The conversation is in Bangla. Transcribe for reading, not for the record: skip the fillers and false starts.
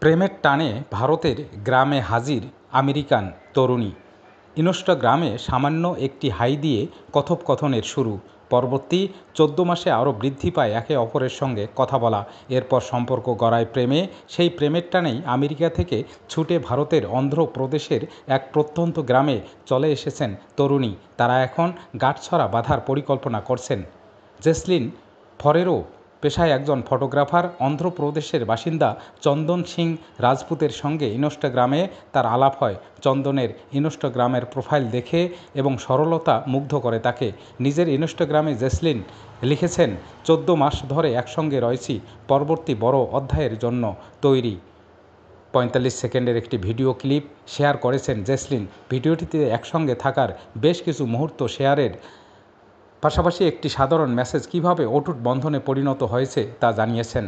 প্রেমের টানে ভারতের গ্রামে হাজির আমেরিকান তরুণী। ইনস্টাগ্রামে সামান্য একটি হাই দিয়ে কথোপকথনের শুরু। পরবর্তী 14 মাসে আরও বৃদ্ধি পায় একে অপরের সঙ্গে কথা বলা। এরপর সম্পর্ক গড়ায় প্রেমে। সেই প্রেমের টানেই আমেরিকা থেকে ছুটে ভারতের অন্ধ্রপ্রদেশের এক প্রত্যন্ত গ্রামে চলে এসেছেন তরুণী। তারা এখন গাঁটছড়া বাঁধার পরিকল্পনা করছেন। জেসলিন ফরেরো পেশায় একজন ফটোগ্রাফার। অন্ধ্রপ্রদেশের বাসিন্দা চন্দন সিং রাজপুতের সঙ্গে ইনস্টাগ্রামে তার আলাপ হয়। চন্দনের ইনস্টাগ্রামের প্রোফাইল দেখে এবং সরলতা মুগ্ধ করে তাকে। নিজের ইনস্টাগ্রামে জেসলিন লিখেছেন, 14 মাস ধরে একসঙ্গে রয়েছি, পরবর্তী বড় অধ্যায়ের জন্য তৈরি। 45 সেকেন্ডের একটি ভিডিও ক্লিপ শেয়ার করেছেন জেসলিন। ভিডিওটিতে একসঙ্গে থাকার বেশ কিছু মুহূর্ত শেয়ারের পাশাপাশি একটি সাধারণ মেসেজ কীভাবে অটুট বন্ধনে পরিণত হয়েছে তা জানিয়েছেন।